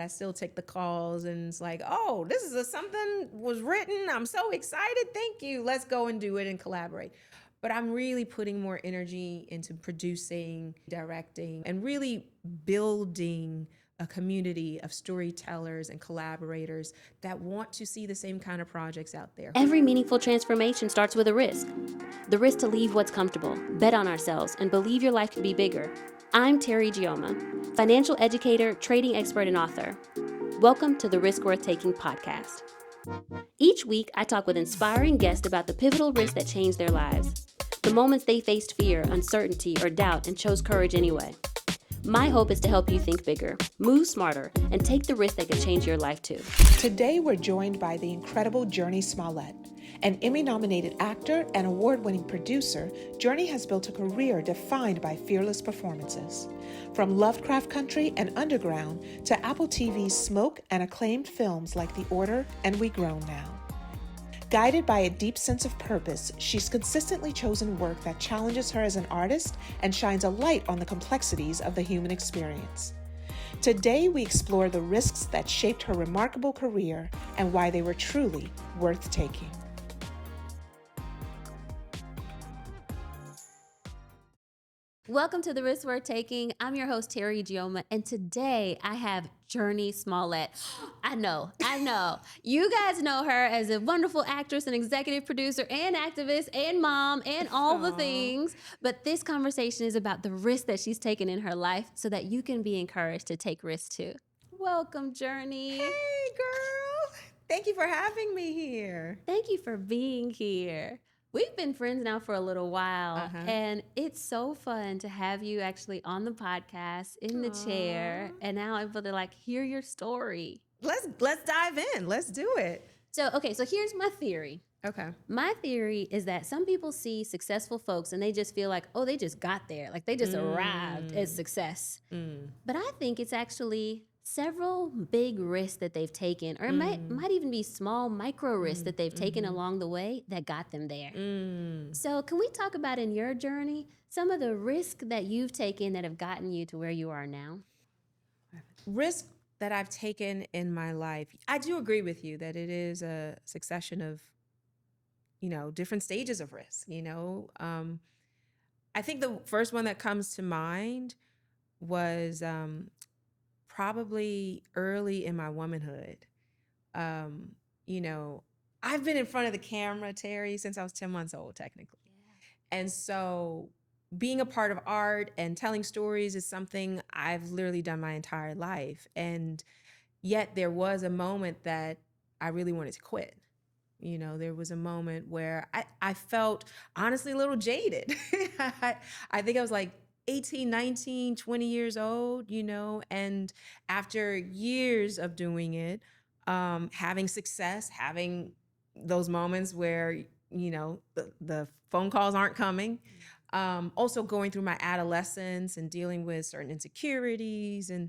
I still take the calls and it's like, oh, this is something was written. I'm so excited. Thank you. Let's go and do it and collaborate. But I'm really putting more energy into producing, directing, and really building a community of storytellers and collaborators that want to see the same kind of projects out there. Every meaningful transformation starts with a risk. The risk to leave what's comfortable, bet on ourselves, and believe your life could be bigger. I'm Terry Gioma, financial educator, trading expert, and author. Welcome to the Risk Worth Taking podcast. Each week, I talk with inspiring guests about the pivotal risks that changed their lives, the moments they faced fear, uncertainty, or doubt and chose courage anyway. My hope is to help you think bigger, move smarter, and take the risk that could change your life too. Today, we're joined by the incredible Jurnee Smollett. An Emmy-nominated actor and award-winning producer, Jurnee has built a career defined by fearless performances. From Lovecraft Country and Underground to Apple TV's Smoke and acclaimed films like The Order and We Grown Now. Guided by a deep sense of purpose, she's consistently chosen work that challenges her as an artist and shines a light on the complexities of the human experience. Today, we explore the risks that shaped her remarkable career and why they were truly worth taking. Welcome to the Risk We're Taking. I'm your host, Terry Gioma, and today I have Jurnee Smollett. I know. You guys know her as a wonderful actress and executive producer and activist and mom and all the things, but this conversation is about the risks that she's taken in her life so that you can be encouraged to take risks too. Welcome, Jurnee. Hey, girl. Thank you for having me here. Thank you for being here. We've been friends now for a little while, and it's so fun to have you actually on the podcast in the chair, and now I'm able to hear your story. Let's dive in. Let's do it. So here's my theory. Okay. My theory is that some people see successful folks and they just feel like, oh, they just got there, like they just arrived at success. But I think it's actually several big risks that they've taken, or it might even be small micro risks that they've taken along the way that got them there. So can we talk about in your journey some of the risks that you've taken that have gotten you to where you are now? Risk that I've taken in my life. I do agree with you that it is a succession of, different stages of risk, I think the first one that comes to mind was probably early in my womanhood. I've been in front of the camera, Terry, since I was 10 months old, technically. Yeah. And so being a part of art and telling stories is something I've literally done my entire life. And yet there was a moment that I really wanted to quit. There was a moment where I felt honestly a little jaded. I think I was like 18, 19, 20 years old, and after years of doing it, having success, having those moments where, the phone calls aren't coming, also going through my adolescence and dealing with certain insecurities and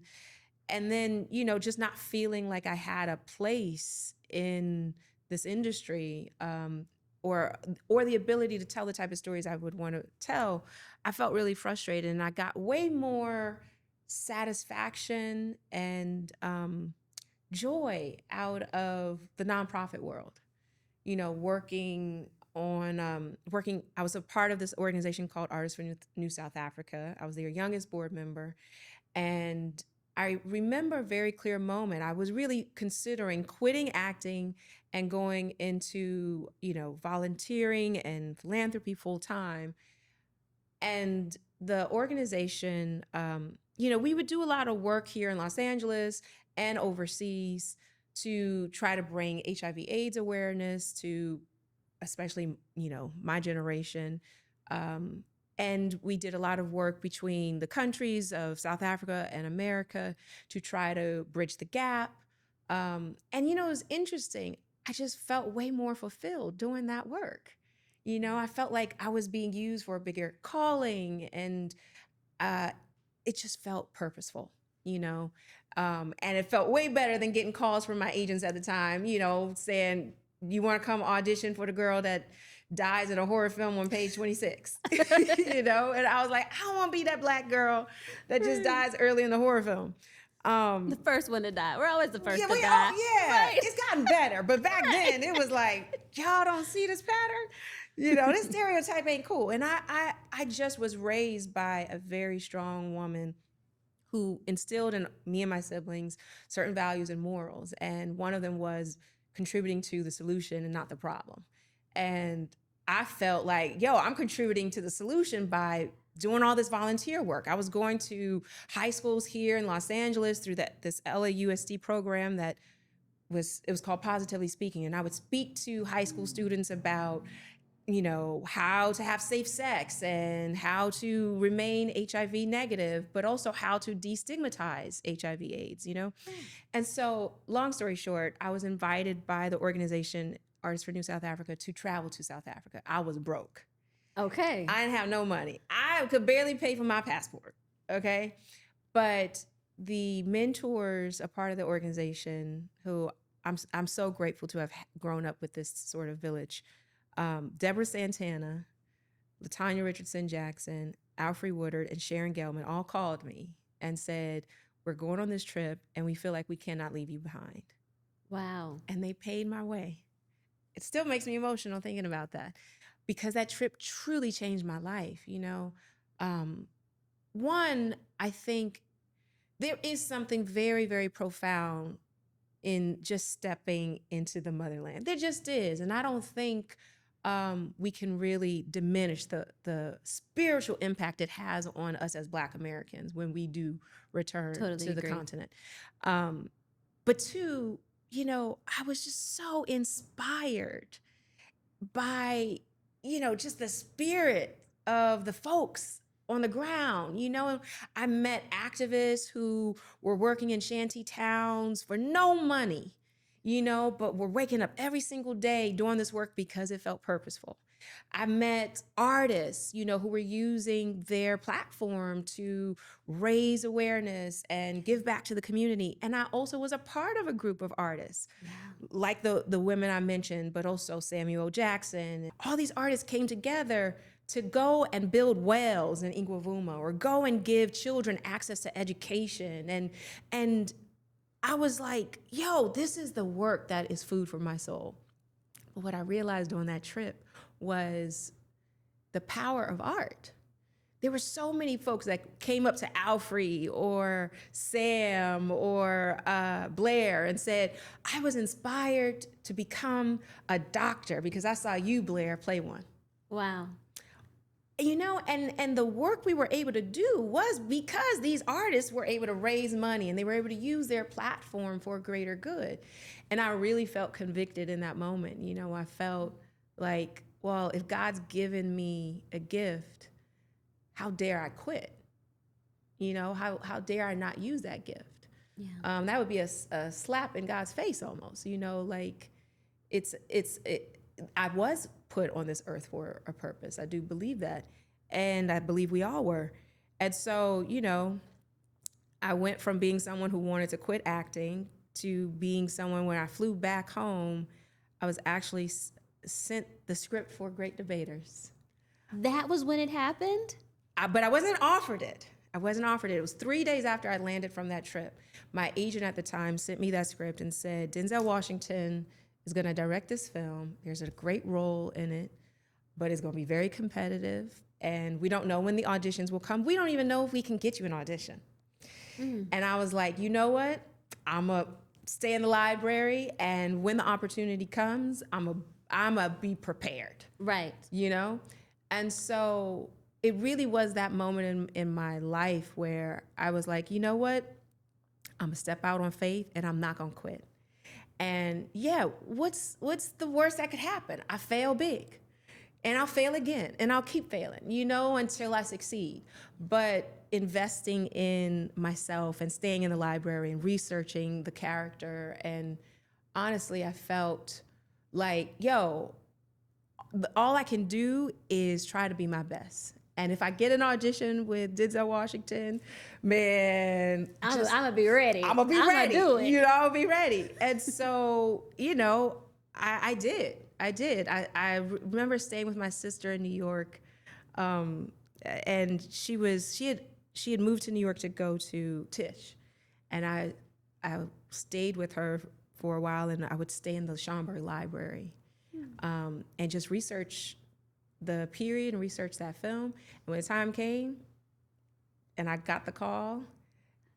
then, just not feeling like I had a place in this industry, or the ability to tell the type of stories I would want to tell, I felt really frustrated, and I got way more satisfaction and joy out of the nonprofit world. Working, I was a part of this organization called Artists for New South Africa. I was their youngest board member, and I remember a very clear moment. I was really considering quitting acting and going into, volunteering and philanthropy full time. And the organization, we would do a lot of work here in Los Angeles and overseas to try to bring HIV/AIDS awareness to especially, my generation. And we did a lot of work between the countries of South Africa and America to try to bridge the gap. And, it was interesting. I just felt way more fulfilled doing that work. I felt like I was being used for a bigger calling, and it just felt purposeful, and it felt way better than getting calls from my agents at the time, saying, you want to come audition for the girl that dies in a horror film on page 26, and I was like, I don't want to be that Black girl that just dies early in the horror film. The first one to die. We're always the first Yeah, to die. Right. it's gotten better. But back then it was like, y'all don't see this pattern? This stereotype ain't cool. And I just was raised by a very strong woman who instilled in me and my siblings certain values and morals. And one of them was contributing to the solution and not the problem. And I felt like, I'm contributing to the solution by doing all this volunteer work. I was going to high schools here in Los Angeles through this LAUSD program it was called Positively Speaking. And I would speak to high school students about, how to have safe sex and how to remain HIV negative, but also how to destigmatize HIV AIDS, And so, long story short, I was invited by the organization Artists for New South Africa to travel to South Africa. I was broke. Okay. I didn't have no money. I could barely pay for my passport, okay? But the mentors, a part of the organization, who I'm so grateful to have grown up with this sort of village, Deborah Santana, Latanya Richardson Jackson, Alfre Woodard, and Sharon Gelman all called me and said, we're going on this trip and we feel like we cannot leave you behind. Wow. And they paid my way. It still makes me emotional thinking about that, because that trip truly changed my life. One, I think there is something very, very profound in just stepping into the motherland. There just is. And I don't think we can really diminish the spiritual impact it has on us as Black Americans when we do return to the continent. But two, I was just so inspired by, just the spirit of the folks on the ground. I met activists who were working in shanty towns for no money, but were waking up every single day doing this work because it felt purposeful. I met artists, who were using their platform to raise awareness and give back to the community. And I also was a part of a group of artists, like the women I mentioned, but also Samuel Jackson. All these artists came together to go and build wells in Ingwavuma, or go and give children access to education. And I was like, this is the work that is food for my soul. But what I realized on that trip was the power of art. There were so many folks that came up to Alfre or Sam or Blair and said, I was inspired to become a doctor because I saw you, Blair, play one. Wow. And the work we were able to do was because these artists were able to raise money and they were able to use their platform for greater good. And I really felt convicted in that moment. I felt like, well, if God's given me a gift, how dare I quit? How dare I not use that gift? Yeah. That would be a slap in God's face almost. I was put on this earth for a purpose. I do believe that. And I believe we all were. And so, I went from being someone who wanted to quit acting to being someone, when I flew back home, I was actually sent the script for Great Debaters. That was when it happened? But I wasn't offered it. It was 3 days after I landed from that trip. My agent at the time sent me that script and said, Denzel Washington is going to direct this film. There's a great role in it, but it's going to be very competitive. And we don't know when the auditions will come. We don't even know if we can get you an audition. And I was like, you know what? I'm going to stay in the library. And when the opportunity comes, I'm going to be prepared. Right. And so it really was that moment in my life where I was like, you know what? I'm going to step out on faith and I'm not going to quit. And what's the worst that could happen? I fail big. And I'll fail again, and I'll keep failing, until I succeed. But investing in myself and staying in the library and researching the character, and honestly, I felt like, all I can do is try to be my best. And if I get an audition with Denzel Washington, man, I'm gonna be ready. I'm gonna be ready. Do it. I'll be ready. And so, I did. I remember staying with my sister in New York, and she had moved to New York to go to Tisch, And I stayed with her for a while, and I would stay in the Schomburg Library and just research the period and research that film. And when the time came and I got the call,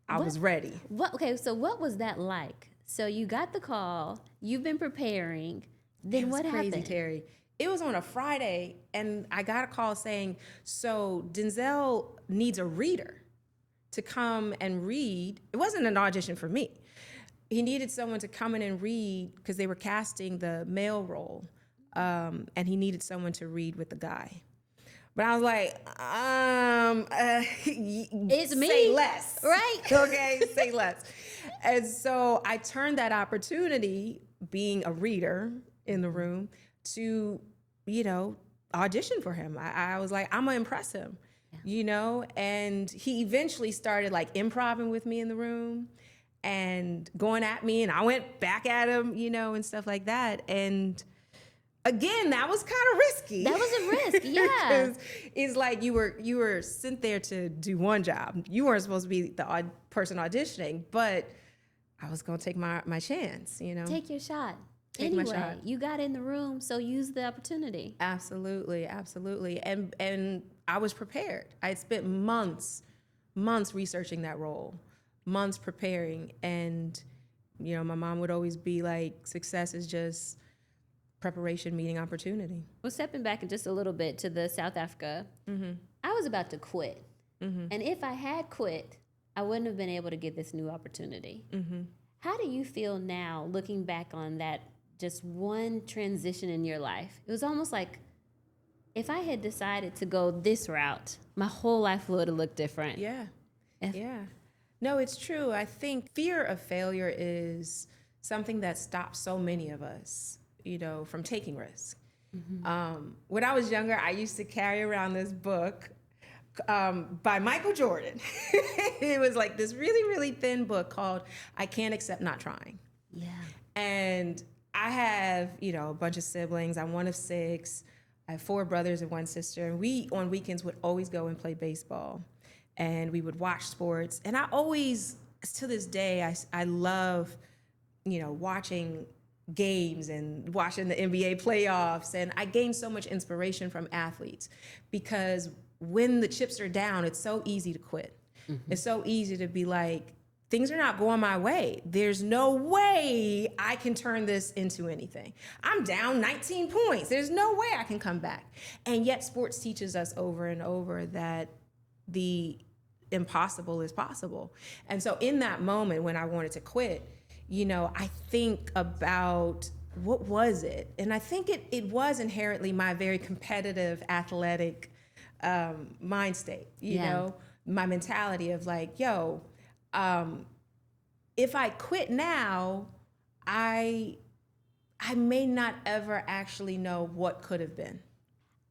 I was ready. Okay, so what was that like? So you got the call, you've been preparing, then what happened? Crazy, Terry. It was on a Friday, and I got a call saying, so Denzel needs a reader to come and read. It wasn't an audition for me. He needed someone to come in and read because they were casting the male role, and he needed someone to read with the guy. But I was like, it's me. Say less. Right. Okay, say less. And so I turned that opportunity, being a reader in the room, to, audition for him. I was like, I'm gonna impress him, and he eventually started like improvising with me in the room and going at me, and I went back at him, and stuff like that. And again, that was kind of risky. That was a risk, yeah. It's like you were sent there to do one job. You weren't supposed to be the person auditioning, but I was gonna take my chance, Take your shot. Take my shot. You got in the room, so use the opportunity. Absolutely. And I was prepared. I had spent months researching that role, months preparing. And, my mom would always be like, success is just preparation meeting opportunity. Well, stepping back just a little bit to the South Africa, I was about to quit. And if I had quit, I wouldn't have been able to get this new opportunity. How do you feel now, looking back on that just one transition in your life? It was almost like if I had decided to go this route, my whole life would have looked different. Yeah. No, it's true. I think fear of failure is something that stops so many of us, from taking risks. When I was younger, I used to carry around this book by Michael Jordan. It was like this really, really thin book called I Can't Accept Not Trying. Yeah. And I have, a bunch of siblings. I'm one of 6. I have 4 brothers and 1 sister. And we, on weekends, would always go and play baseball. And we would watch sports. And I always, to this day, I love, watching games and watching the NBA playoffs. And I gained so much inspiration from athletes because when the chips are down, it's so easy to quit. It's so easy to be like, things are not going my way. There's no way I can turn this into anything. I'm down 19 points. There's no way I can come back. And yet sports teaches us over and over that the impossible is possible. And so in that moment when I wanted to quit, I think about what was it? And I think it was inherently my very competitive, athletic mind state, my mentality of like, if I quit now, I may not ever actually know what could have been.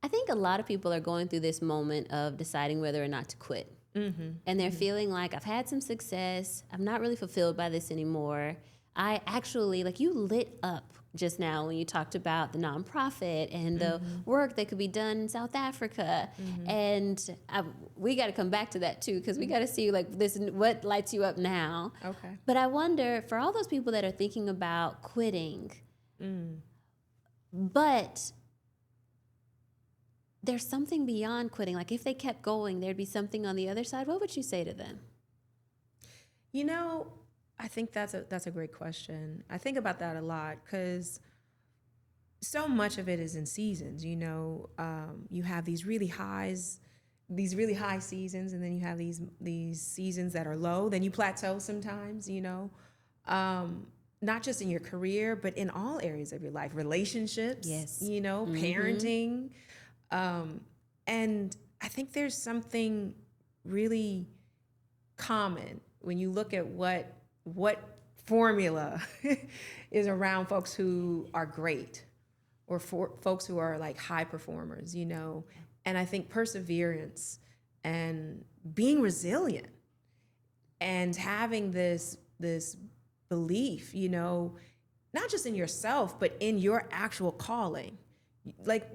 I think a lot of people are going through this moment of deciding whether or not to quit. And they're feeling like, I've had some success. I'm not really fulfilled by this anymore. I actually, like you lit up just now when you talked about the nonprofit and the work that could be done in South Africa. And we got to come back to that too, because we got to see like this, what lights you up now. Okay. But I wonder, for all those people that are thinking about quitting, but there's something beyond quitting. Like if they kept going, there'd be something on the other side. What would you say to them? I think that's a great question. I think about that a lot because so much of it is in seasons. You have these really high seasons, and then you have these seasons that are low. Then you plateau sometimes. Not just in your career, but in all areas of your life, relationships. Yes. Parenting. And I think there's something really common when you look at what formula is around folks who are great or for folks who are like high performers, and I think perseverance and being resilient and having this belief, not just in yourself, but in your actual calling. Like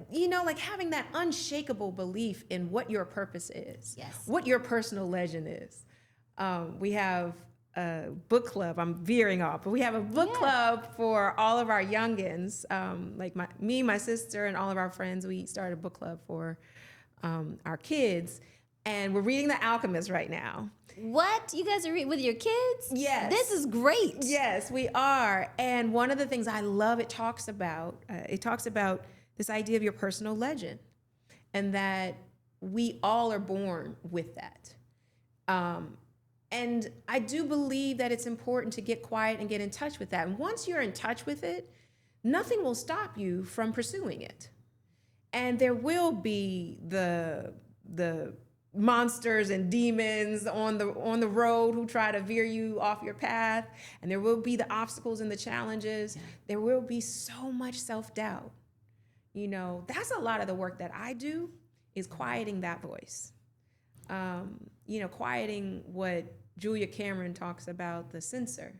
having that unshakable belief in what your purpose is, yes, what your personal legend is. We have book club. I'm veering off, but we have a book club for all of our youngins. Like my sister, and all of our friends. We started a book club for our kids, and we're reading The Alchemist right now. What? You guys are reading with your kids? Yes. This is great. Yes, we are. And one of the things I love, it talks about this idea of your personal legend, and that we all are born with that. And I do believe that it's important to get quiet and get in touch with that. And once you're in touch with it, nothing will stop you from pursuing it. And there will be the monsters and demons on the road who try to veer you off your path, and there will be the obstacles and the challenges. There will be so much self-doubt. That's a lot of the work that I do, is quieting that voice. Quieting what Julia Cameron talks about, the censor.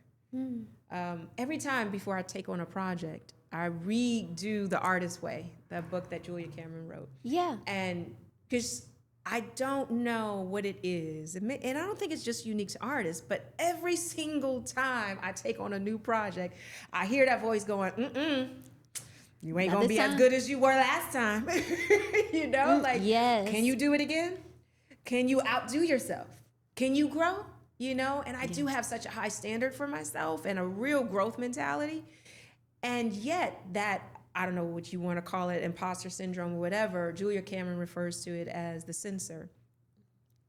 Every time before I take on a project, I redo The Artist's Way, that book that Julia Cameron wrote. Yeah. And because I don't know what it is, and I don't think it's just unique to artists, but every single time I take on a new project, I hear that voice going, you ain't gonna be as good as you were last time. Yes. Can you do it again? Can you outdo yourself? Can you grow? And I do have such a high standard for myself and a real growth mentality. And yet that, I don't know what you want to call it, imposter syndrome or whatever, Julia Cameron refers to it as the censor.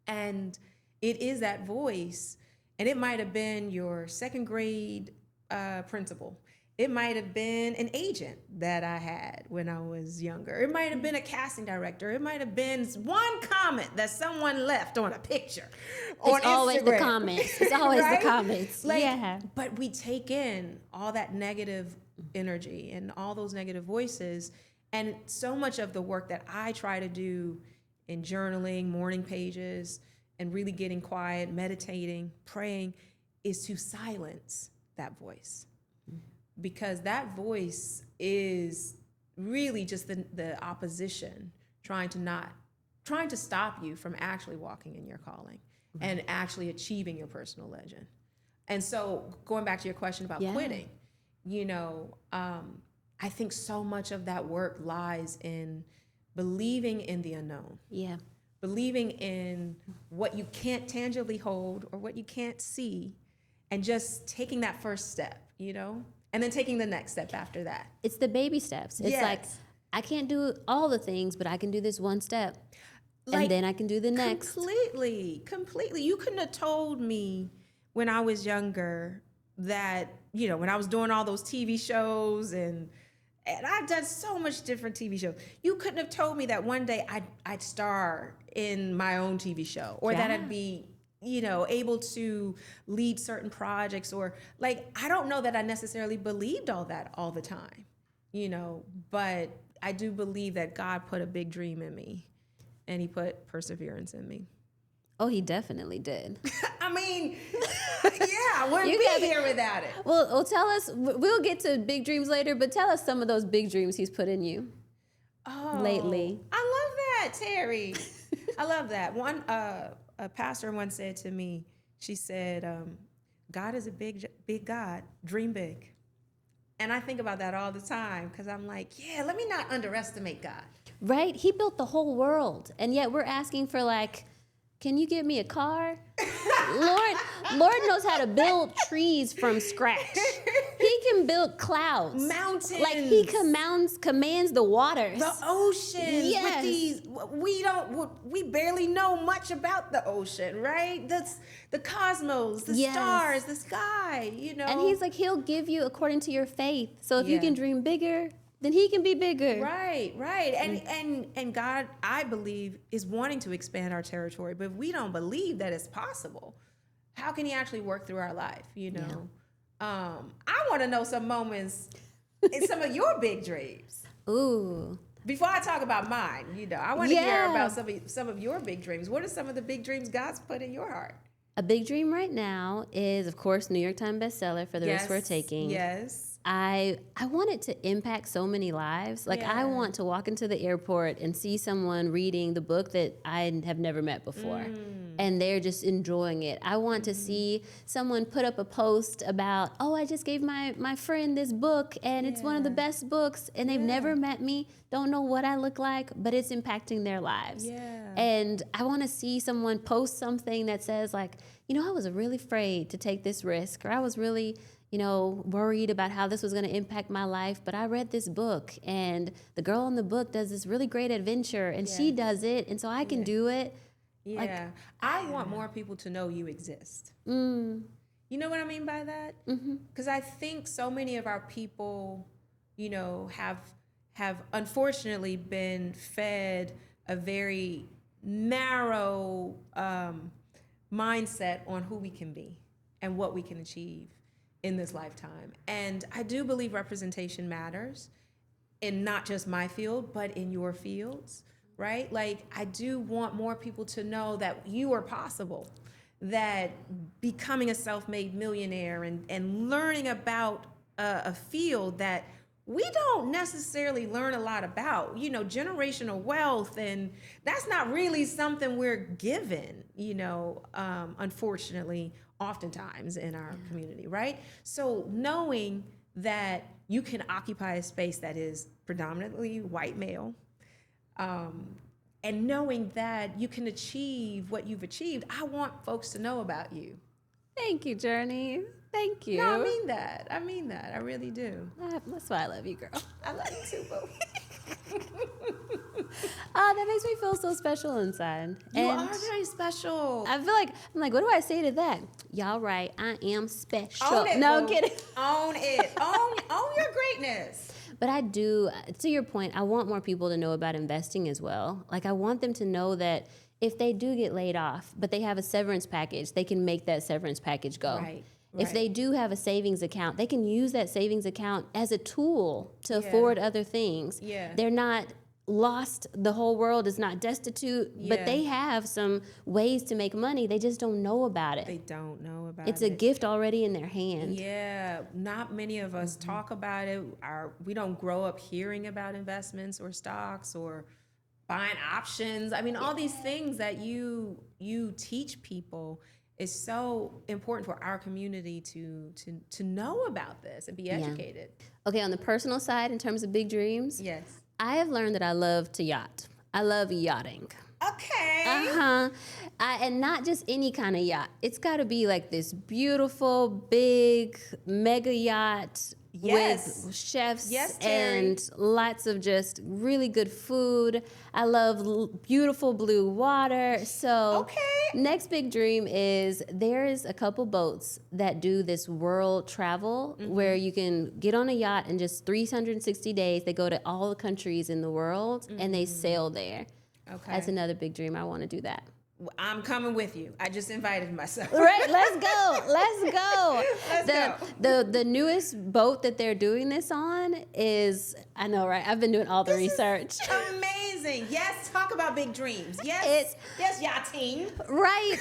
And it is that voice, and it might have been your second grade principal. It might have been an agent that I had when I was younger. It might have been a casting director. It might have been one comment that someone left on a picture on Instagram. It's always the comments. It's always the comments. But we take in all that negative energy and all those negative voices. And so much of the work that I try to do in journaling, morning pages, and really getting quiet, meditating, praying, is to silence that voice. Because that voice is really just the opposition trying to stop you from actually walking in your calling and actually achieving your personal legend. And so going back to your question about quitting, I think so much of that work lies in believing in the unknown. Yeah. Believing in what you can't tangibly hold or what you can't see, and just taking that first step, and then taking the next step after that. It's the baby steps. It's like, I can't do all the things, but I can do this one step. And then I can do the next. Completely. You couldn't have told me when I was younger that, when I was doing all those TV shows, and I've done so much different TV shows. You couldn't have told me that one day I'd star in my own TV show, or that I'd be able to lead certain projects, or I don't know that I necessarily believed all that all the time, but I do believe that God put a big dream in me, and he put perseverance in me. Oh, he definitely did. I mean, I wouldn't be here without it. Well, tell us, we'll get to big dreams later, but tell us some of those big dreams he's put in you lately. I love that, Terry. I love that. A pastor once said to me, she said, God is a big God, dream big. And I think about that all the time, because I'm like, let me not underestimate God. Right? He built the whole world, and yet we're asking for can you give me a car? Lord knows how to build trees from scratch. He can build clouds. Mountains. He commands the waters. The oceans. Yes. We barely know much about the ocean, right? That's the cosmos, the stars, the sky, And he's like, he'll give you according to your faith. So if you can dream bigger, then he can be bigger. Right. And God, I believe, is wanting to expand our territory, but if we don't believe that it's possible, how can he actually work through our life, I want to know some moments in some of your big dreams. Ooh. Before I talk about mine, I want to hear about some of your big dreams. What are some of the big dreams God's put in your heart? A big dream right now is, of course, New York Times bestseller, For the Risk We're Taking. Yes. I want it to impact so many lives. Like I want to walk into the airport and see someone reading the book that I have never met before. And they're just enjoying it. I want to see someone put up a post about, oh, I just gave my friend this book and it's one of the best books and they've never met me, don't know what I look like, but it's impacting their lives. And I want to see someone post something that says like, you know, I was really afraid to take this risk, or I was really, you know, worried about how this was going to impact my life, but I read this book and the girl in the book does this really great adventure and she does it, and so I can do it. Yeah. Like, I want more people to know you exist. Mm. You know what I mean by that? Because I think so many of our people, you know, have unfortunately been fed a very narrow mindset on who we can be and what we can achieve in this lifetime. And I do believe representation matters in not just my field, but in your fields, right? Like, I do want more people to know that you are possible, that becoming a self-made millionaire and learning about a field that we don't necessarily learn a lot about, you know, generational wealth, and that's not really something we're given, you know, unfortunately, oftentimes in our community, right? So knowing that you can occupy a space that is predominantly white male, and knowing that you can achieve what you've achieved, I want folks to know about you. Thank you, Jurnee. Thank you. No, I mean that. I mean that. I really do. That's why I love you, girl. I love you too, boo. That makes me feel so special inside. You and are very special. I feel like, I'm like, what do I say to that? Y'all right, I am special. Own it, no, I'm boo. kidding. Own it. Own your greatness. But I do, to your point, I want more people to know about investing as well. Like, I want them to know that if they do get laid off, but they have a severance package, they can make that severance package go. Right. If they do have a savings account, they can use that savings account as a tool to afford other things. Yeah. They're not lost. The whole world is not destitute, but they have some ways to make money. They just don't know about it. They don't know about It's it. a gift already in their hand. Yeah, not many of us talk about it. We don't grow up hearing about investments or stocks or buying options. I mean, all these things that you teach people is so important for our community to know about this and be educated. Okay, on the personal side, in terms of big dreams, Yes. I have learned that I love to yacht. I love yachting. Okay. And not just any kind of yacht. It's got to be like this beautiful, big, mega yacht with chefs and lots of just really good food. I love beautiful blue water. So next big dream is there's a couple boats that do this world travel where you can get on a yacht and just 360 days, they go to all the countries in the world and they sail there. Okay. That's another big dream. I want to do that. I'm coming with you. I just invited myself. Right, let's go. Let's go. Let's go. The newest boat that they're doing this on is, I know, right? I've been doing all the research. Amazing. Yes, talk about big dreams. Yes. Yes, yachting. Right.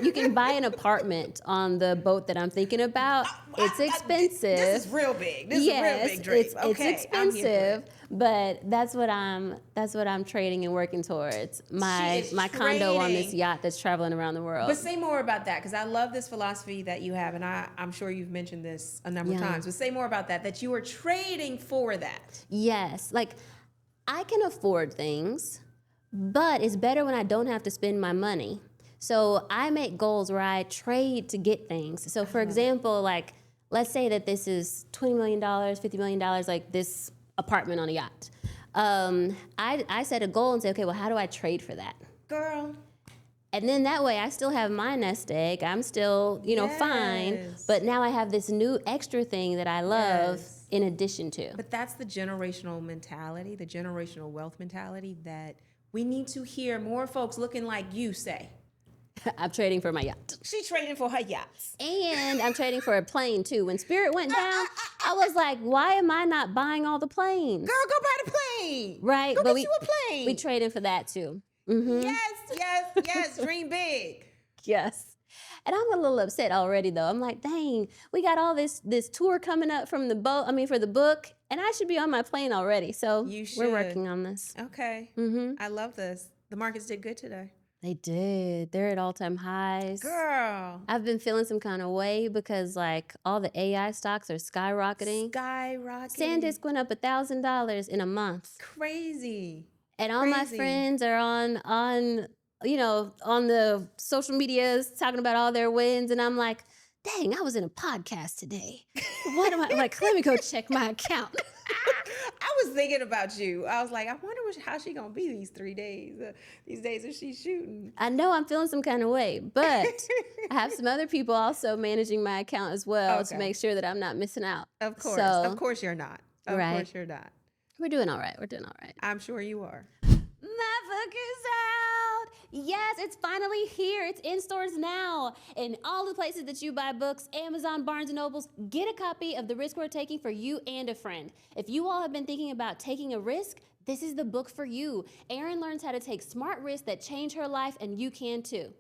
You can buy an apartment on the boat that I'm thinking about. It's expensive. This is real big. This is a real big dream. It's expensive, but that's what I'm trading and working towards. My condo on this yacht that's traveling around the world. But say more about that, because I love this philosophy that you have, and I'm sure you've mentioned this a number of times, but say more about that you are trading for that. Yes. Like, I can afford things, but it's better when I don't have to spend my money. So I make goals where I trade to get things. So for example, like, let's say that this is $20 million, $50 million, like this apartment on a yacht. I set a goal and say, okay, well, how do I trade for that? Girl. And then that way I still have my nest egg. I'm still, fine. But now I have this new extra thing that I love in addition to. But that's the generational mentality, the generational wealth mentality that we need to hear more folks looking like you say. I'm trading for my yacht. She's trading for her yachts. And I'm trading for a plane too. When Spirit went down, I was like, why am I not buying all the planes? Girl, go buy the plane. Right. Go but get you a plane. We traded for that too. Yes. Dream big. Yes. And I'm a little upset already, though. I'm like, dang, we got all this tour coming up from for the book, and I should be on my plane already. So You should. we're working on this. Okay. I love this. The markets did good today. They did. They're at all-time highs. Girl. I've been feeling some kind of way because like all the AI stocks are skyrocketing. SanDisk went up $1,000 in a month. Crazy. And all my friends are on the social medias talking about all their wins, and I'm like, dang, I was in a podcast today. What am I like? Let me go check my account. I was thinking about you. I was like, I wonder how she gonna be these 3 days. These days that she's shooting. I know I'm feeling some kind of way, but I have some other people also managing my account as well to make sure that I'm not missing out. Of course, of course you're not. Of course you're not. We're doing all right. I'm sure you are. My book is out. Yes, it's finally here. It's in stores now. In all the places that you buy books, Amazon, Barnes & Nobles, get a copy of The Risk We're Taking for you and a friend. If you all have been thinking about taking a risk, this is the book for you. Erin learns how to take smart risks that change her life, and you can too.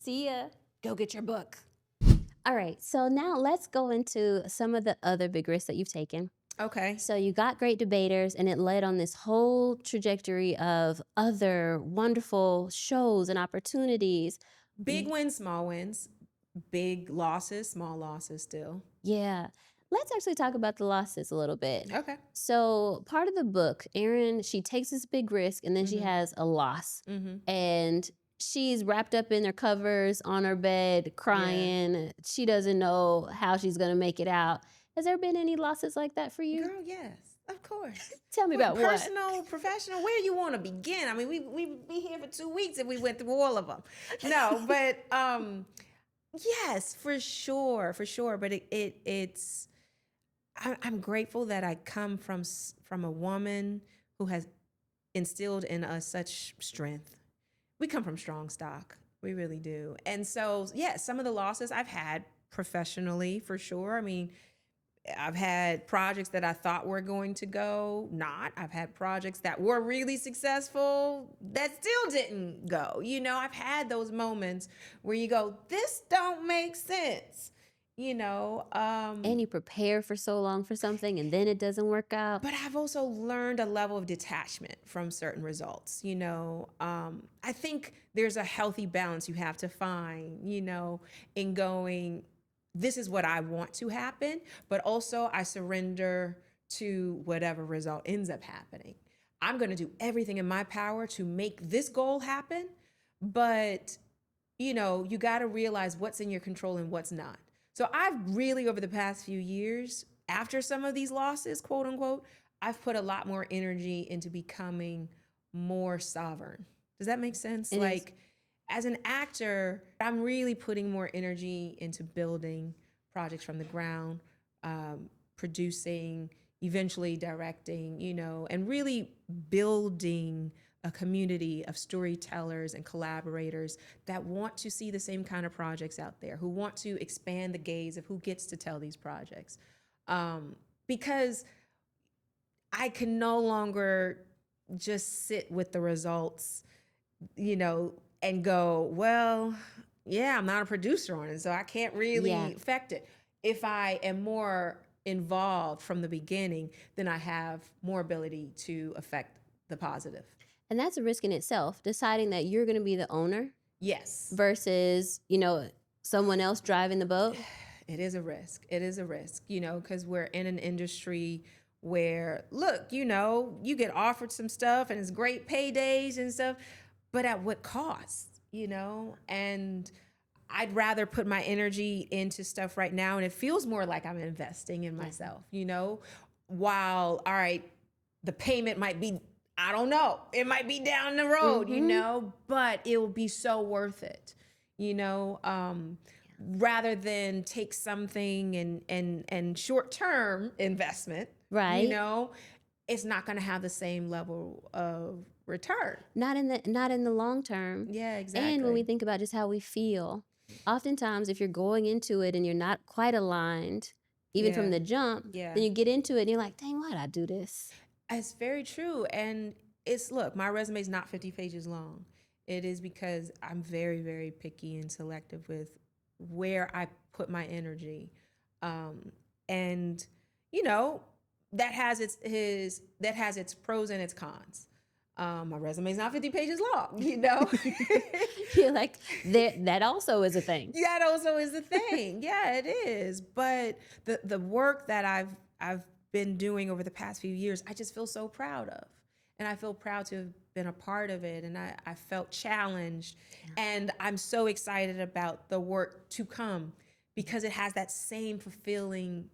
See ya. Go get your book. All right, so now let's go into some of the other big risks that you've taken. Okay. So you got great debaters, and it led on this whole trajectory of other wonderful shows and opportunities. Big wins, small wins. Big losses, small losses still. Yeah. Let's actually talk about the losses a little bit. Okay. So part of the book, Erin, she takes this big risk, and then she has a loss. And she's wrapped up in her covers on her bed, crying. Yeah. She doesn't know how she's going to make it out. Has there been any losses like that for you? Girl, yes, of course. Tell me about what? Personal, professional, where you want to begin? I mean, we'd be here for 2 weeks if we went through all of them. No, but yes, for sure. But I'm grateful that I come from a woman who has instilled in us such strength. We come from strong stock. We really do. And so, yes, some of the losses I've had professionally, for sure. I mean, I've had projects that I thought were going to go not. I've had projects that were really successful that still didn't go. You know, I've had those moments where you go, this don't make sense. You know, and you prepare for so long for something and then it doesn't work out. But I've also learned a level of detachment from certain results. You know, I think there's a healthy balance you have to find, you know, in going, this is what I want to happen, but also I surrender to whatever result ends up happening. I'm going to do everything in my power to make this goal happen, but you know, you got to realize what's in your control and what's not. So I've really, over the past few years, after some of these losses, quote unquote, I've put a lot more energy into becoming more sovereign. Does that make sense? As an actor, I'm really putting more energy into building projects from the ground, producing, eventually directing, you know, and really building a community of storytellers and collaborators that want to see the same kind of projects out there, who want to expand the gaze of who gets to tell these projects. Because I can no longer just sit with the results, you know, and go, well, yeah, I'm not a producer on it, so I can't really affect it. If I am more involved from the beginning, then I have more ability to affect the positive. And that's a risk in itself, deciding that you're going to be the owner. Yes. Versus, you know, someone else driving the boat. It is a risk. It is a risk, you know, because we're in an industry where, look, you know, you get offered some stuff and it's great paydays and stuff, but at what cost, you know? And I'd rather put my energy into stuff right now, and it feels more like I'm investing in myself, you know? While, all right, the payment might be, I don't know, it might be down the road, you know, but it will be so worth it, you know? Rather than take something and short-term investment, right? You know, it's not going to have the same level of return. Not in the long term. Yeah, exactly. And when we think about just how we feel, oftentimes if you're going into it and you're not quite aligned, even from the jump, then you get into it and you're like, dang, why'd I do this? It's very true. And look, my resume is not 50 pages long. It is because I'm very, very picky and selective with where I put my energy. And you know, that has its pros and its cons. My resume is not 50 pages long, you know. You're like, that also is a thing. That also is a thing. Yeah, it is. But the work that I've been doing over the past few years, I just feel so proud of. And I feel proud to have been a part of it. And I felt challenged. And I'm so excited about the work to come because it has that same fulfilling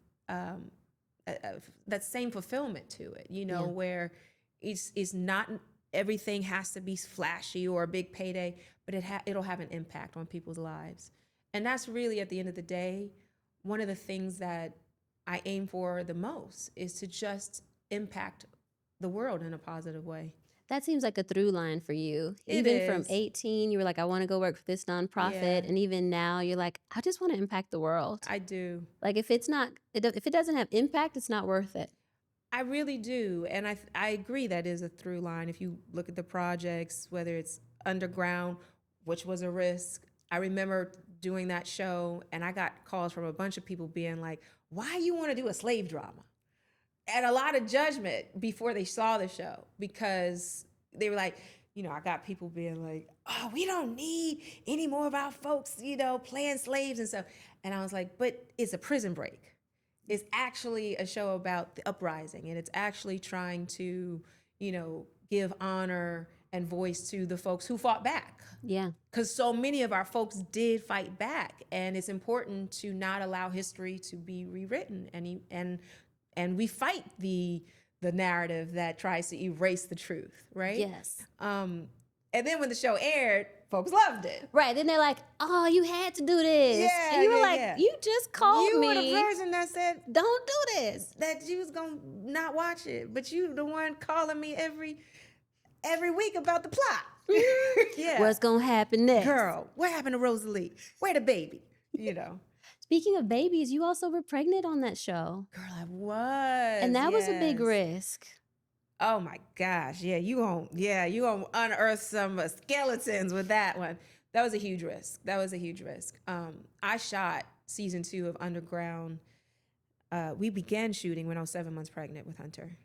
that same fulfillment to it, you know, where it's not everything has to be flashy or a big payday, but it'll have an impact on people's lives. And that's really, at the end of the day, one of the things that I aim for the most is to just impact the world in a positive way. That seems like a through line for you. It Even from is. 18, you were like, I want to go work for this nonprofit. Yeah. And even now, you're like, I just want to impact the world. I do. Like, if it doesn't have impact, it's not worth it. I really do. And I agree that is a through line. If you look at the projects, whether it's Underground, which was a risk. I remember doing that show and I got calls from a bunch of people being like, why you want to do a slave drama? And a lot of judgment before they saw the show, because they were like, you know, I got people being like, oh, we don't need any more of our folks, you know, playing slaves and stuff. And I was like, but it's a prison break. It's actually a show about the uprising, and it's actually trying to, you know, give honor and voice to the folks who fought back. Yeah. Because so many of our folks did fight back, and it's important to not allow history to be rewritten. And we fight the narrative that tries to erase the truth, right? Yes. And then when the show aired, folks loved it. Right. Then they're like, oh, you had to do this. Yeah, and you were yeah, like, yeah. you just called You me. were the person that said Don't do this. that you was gonna not watch it, but you the one calling me every week about the plot. Yeah. What's going to happen next? Girl, what happened to Rosalie? Where the baby? You know. Speaking of babies, you also were pregnant on that show. Girl, I was. And that was a big yes. risk. Oh my gosh. Yeah, you gonna unearth some skeletons with that one. That was a huge risk. I shot season 2 of Underground. We began shooting when I was 7 months pregnant with Hunter.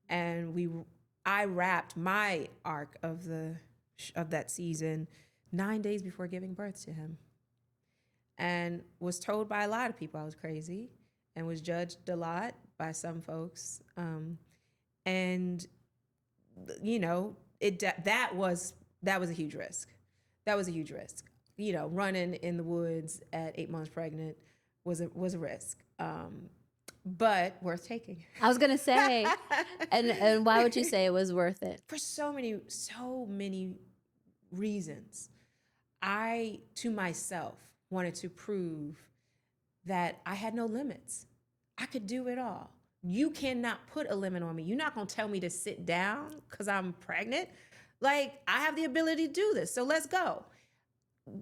And I wrapped my arc of that season 9 days before giving birth to him. And was told by a lot of people I was crazy, and was judged a lot by some folks. And you know, that was a huge risk. That was a huge risk. You know, running in the woods at 8 months pregnant was a risk, but worth taking. I was gonna say, and why would you say it was worth it? For so many reasons. I, to myself, wanted to prove that I had no limits. I could do it all. You cannot put a limit on me. You're not gonna tell me to sit down because I'm pregnant. Like, I have the ability to do this, so let's go.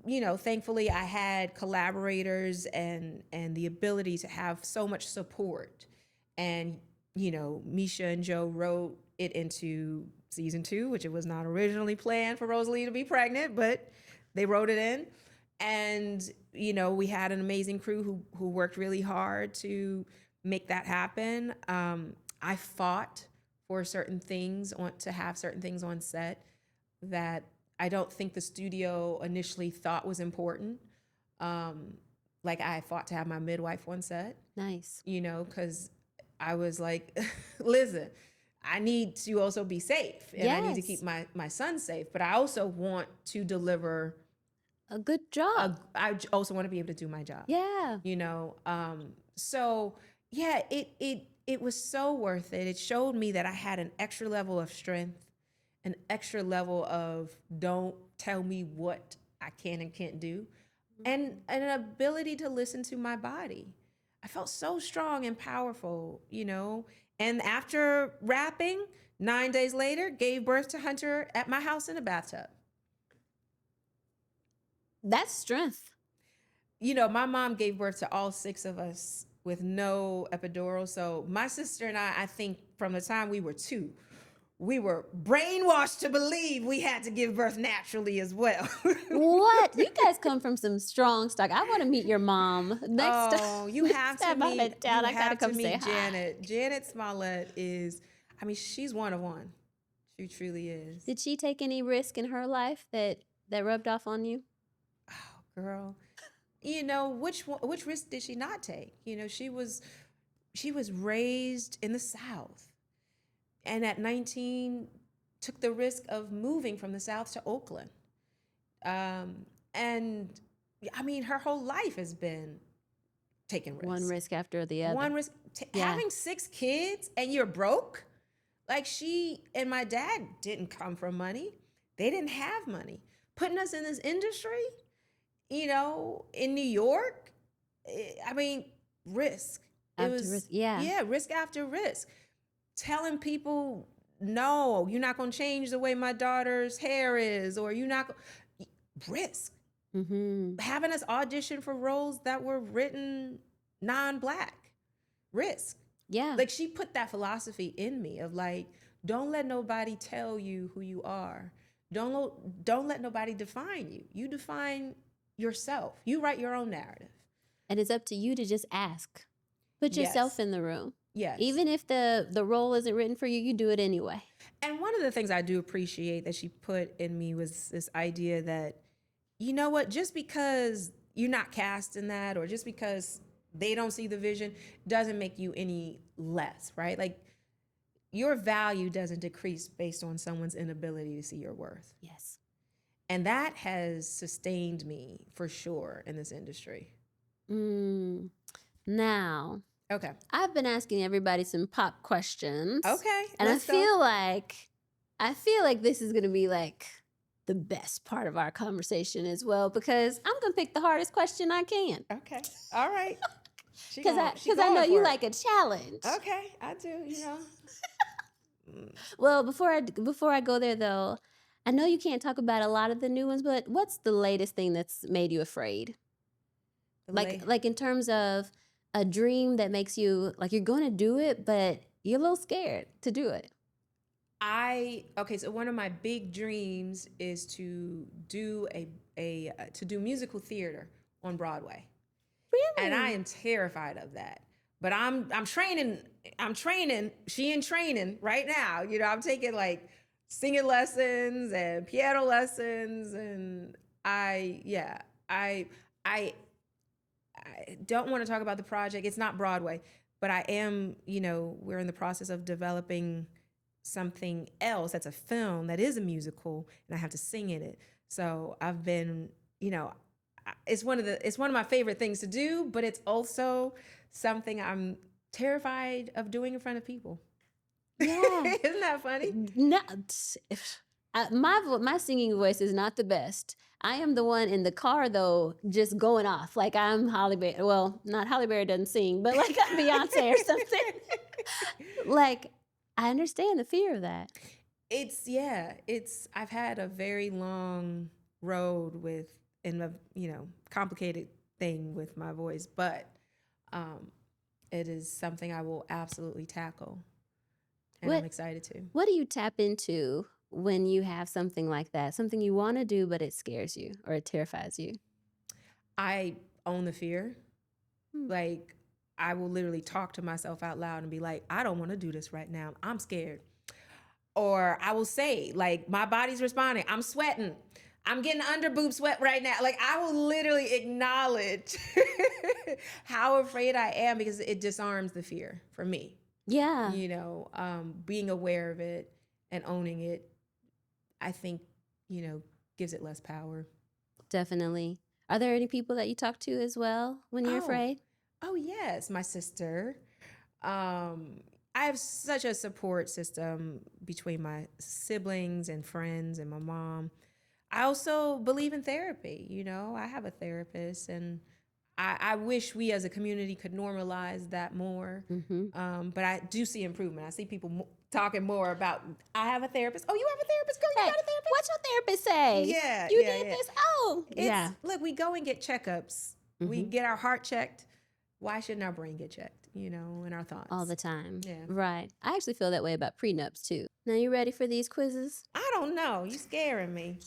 You know, thankfully I had collaborators and the ability to have so much support. And, you know, Misha and Joe wrote it into season 2, which it was not originally planned for Rosalie to be pregnant, but they wrote it in. And, you know, we had an amazing crew who worked really hard to make that happen. I fought for certain things, to have certain things on set that I don't think the studio initially thought was important. Like, I fought to have my midwife on set. Nice. You know, because I was like, listen, I need to also be safe, and I need to keep my son safe, but I also want to deliver a good job. I also want to be able to do my job. Yeah. You know, so yeah, it was so worth it. It showed me that I had an extra level of strength, an extra level of don't tell me what I can and can't do, and an ability to listen to my body. I felt so strong and powerful, you know. And after wrapping, 9 days later, gave birth to Hunter at my house in a bathtub. That's strength. You know, my mom gave birth to all 6 of us with no epidural. So my sister and I think from the time we were 2, we were brainwashed to believe we had to give birth naturally as well. What? You guys come from some strong stock. I want to meet your mom. Next You have to time I'm meet. in town, You I gotta have come to say meet hi. Janet. Janet Smollett is. I mean, she's one of one. She truly is. Did she take any risk in her life that rubbed off on you? Oh, girl. Which risk did she not take? She was raised in the South, and at 19 took the risk of moving from the South to Oakland. And I mean, her whole life has been taking risks. One risk after the other. One risk. Having 6 kids and you're broke? Like, she and my dad didn't come from money. They didn't have money. Putting us in this industry, in New York, I mean, risk. Risk. Yeah. Yeah, risk after risk. Telling people, no, you're not going to change the way my daughter's hair is, or you're not risk. Mm-hmm. Having us audition for roles that were written non-Black. Risk. Yeah. Like, she put that philosophy in me of like, don't let nobody tell you who you are. Don't let nobody define you. You define yourself. You write your own narrative. And it's up to you to just ask. Put yourself in the room. Yes. Even if the role isn't written for you, you do it anyway. And one of the things I do appreciate that she put in me was this idea that, you know what, just because you're not cast in that, or just because they don't see the vision, doesn't make you any less, right? Like, your value doesn't decrease based on someone's inability to see your worth. Yes. And that has sustained me for sure in this industry. Now, okay, I've been asking everybody some pop questions. Okay. And I let's go. feel like this is going to be like the best part of our conversation as well, because I'm going to pick the hardest question I can. Okay. All right. Because I know you like a challenge. Okay, I do, Well, before I go there though, I know you can't talk about a lot of the new ones, but what's the latest thing that's made you afraid? Like in terms of a dream that makes you like you're going to do it, but you're a little scared to do it. So one of my big dreams is to do to do musical theater on Broadway. Really? And I am terrified of that. But I'm training. She in training right now. I'm taking like singing lessons and piano lessons, and I don't want to talk about the project. It's not Broadway, but I am, we're in the process of developing something else that's a film that is a musical, and I have to sing in it. So I've been, it's one of my favorite things to do, but it's also something I'm terrified of doing in front of people. Yeah. Isn't that funny? No, my singing voice is not the best. I am the one in the car though, just going off like I'm Halle Berry. Well, not Halle Berry doesn't sing, but like I'm Beyonce or something. Like, I understand the fear of that. I've had a very long road and a complicated thing with my voice, but it is something I will absolutely tackle, and I'm excited to. What do you tap into when you have something like that? Something you want to do, but it scares you or it terrifies you? I own the fear. Like, I will literally talk to myself out loud and be like, I don't want to do this right now. I'm scared. Or I will say, like, my body's responding. I'm sweating. I'm getting under boob sweat right now. Like, I will literally acknowledge how afraid I am, because it disarms the fear for me. Yeah. Being aware of it and owning it, I think, gives it less power. Definitely. Are there any people that you talk to as well when you're afraid? Oh, yes. My sister. I have such a support system between my siblings and friends and my mom. I also believe in therapy. I have a therapist, and I wish we as a community could normalize that more. Mm-hmm. But I do see improvement. I see people talking more about, I have a therapist. Oh, you have a therapist? Girl, you got a therapist? What's your therapist say? Yeah. You did this? Oh. Look, we go and get checkups. Mm-hmm. We get our heart checked. why shouldn't our brain get checked, and our thoughts? All the time. Yeah. Right. I actually feel that way about prenups too. Now, you ready for these quizzes? I don't know. You scaring me.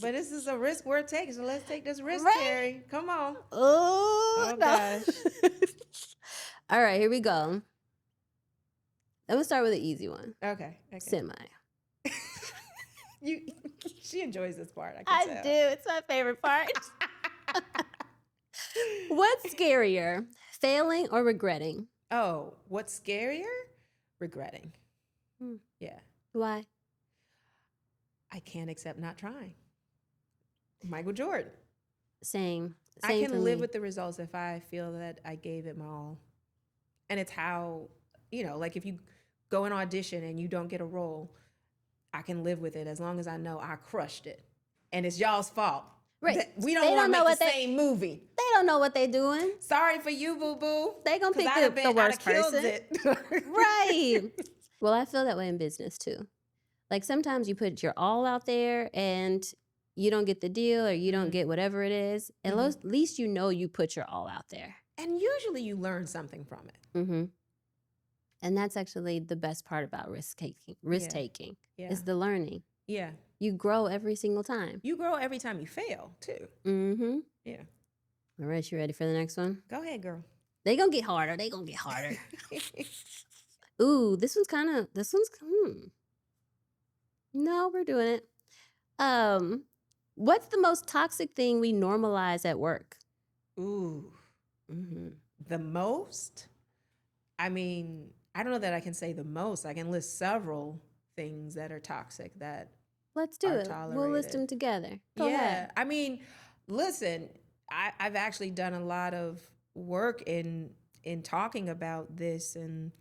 But this is a risk worth taking, so let's take this risk, Right? Terry. Come on. Oh, no. Gosh. All right, here we go. I'm gonna start with an easy one. Okay. Semi. She enjoys this part. I I can tell. do. It's my favorite part. What's scarier, failing or regretting? Oh, what's scarier? Regretting. Yeah. Why? I can't accept not trying. Michael Jordan. Same I for can live me. with the results if I feel that I gave it my all. And it's how, like if you go and audition and you don't get a role, I can live with it as long as I know I crushed it. And it's y'all's fault. Right. We don't want to make the same movie. They don't know what they're doing. Sorry for you, boo-boo. They gonna 'Cause pick I'd have the been- worst I'd have killed person. it. Right. Well, I feel that way in business too. Like sometimes you put your all out there and you don't get the deal or you don't get whatever it is. At least you know you put your all out there. And usually you learn something from it. Mm-hmm. And that's actually the best part about risk taking Yeah. is the learning. Yeah. You grow every single time. You grow every time you fail, too. Mm-hmm. Yeah. All right, you ready for the next one? Go ahead, girl. They gonna get harder. Ooh, this one's No, we're doing it. What's the most toxic thing we normalize at work? Ooh. Mm-hmm. The most? I mean, I don't know that I can say the most. I can list several things that are toxic that Let's do are it. We'll list tolerated. them together. Go yeah. ahead. I mean, listen, I've actually done a lot of work in talking about this and,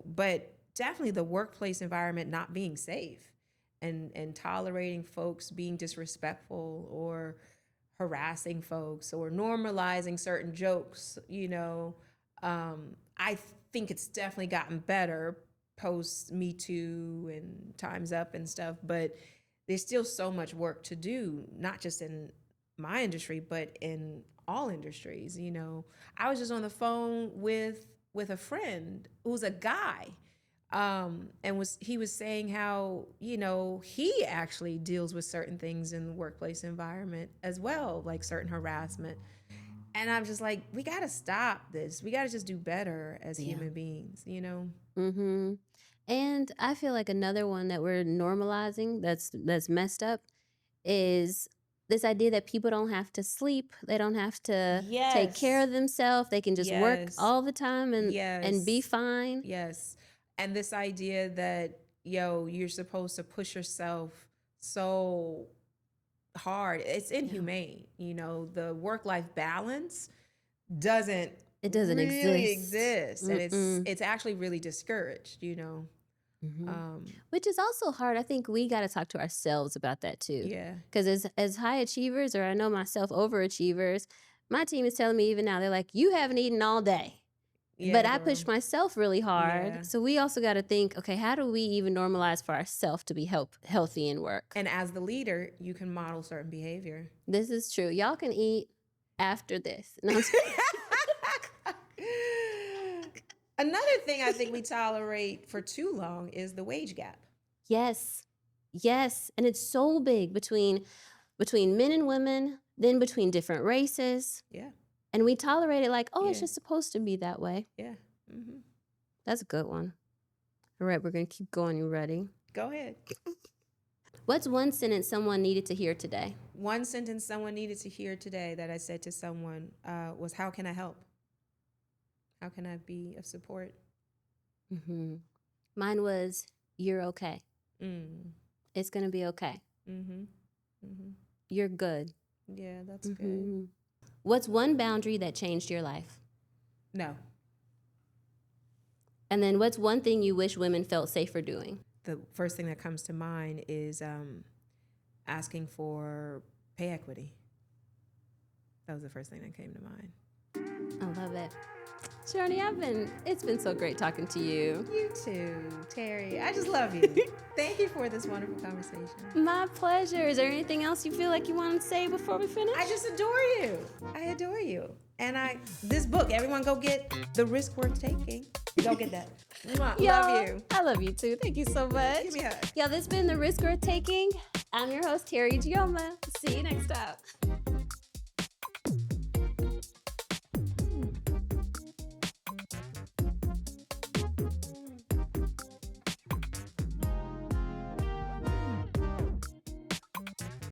but definitely the workplace environment not being safe and tolerating folks being disrespectful or harassing folks or normalizing certain jokes, I think it's definitely gotten better post Me Too and Time's Up and stuff, but there's still so much work to do, not just in my industry, but in all industries. I was just on the phone with a friend who's a guy, and he was saying how he actually deals with certain things in the workplace environment as well, like certain harassment. And I'm just like, we got to stop this. We got to just do better as human beings, Mm-hmm. And I feel like another one that we're normalizing that's messed up is this idea that people don't have to sleep. They don't have to take care of themselves. They can just work all the time and be fine. Yes. And this idea that, you're supposed to push yourself so hard. It's inhumane. The work-life balance doesn't really exist. And it's actually really discouraged, Mm-hmm. Which is also hard. I think we got to talk to ourselves about that too. Yeah. Because as high achievers, or I know myself overachievers, my team is telling me even now, they're like, you haven't eaten all day. Yeah, but I girl. push myself really hard. Yeah. So we also got to think, okay, how do we even normalize for ourselves to be healthy in work? And as the leader, you can model certain behavior. This is true. Y'all can eat after this. No, Another thing I think we tolerate for too long is the wage gap. Yes. And it's so big between men and women, then between different races. Yeah. And we tolerate it like, it's just supposed to be that way. Yeah. Mm-hmm. That's a good one. All right, we're going to keep going. You ready? Go ahead. What's one sentence someone needed to hear today? One sentence someone needed to hear today that I said to someone was, how can I help? How can I be of support? Mm-hmm. Mine was, you're okay. It's going to be okay. Mm-hmm. Mm-hmm. You're good. Yeah, that's good. What's one boundary that changed your life? No. And then what's one thing you wish women felt safer doing? The first thing that comes to mind is asking for pay equity. That was the first thing that came to mind. I love it. Jurnee, it's been so great talking to you. You too, Terry. I just love you. Thank you for this wonderful conversation. My pleasure. Is there anything else you feel like you want to say before we finish? I just adore you. I adore you. And this book, everyone go get The Risk Worth Taking. Go get that. Mwah. Yo, Love you. I love you too. Thank you so much. Give me a hug. Yo, this has been The Risk Worth Taking. I'm your host, Terry Gioma. See you next time.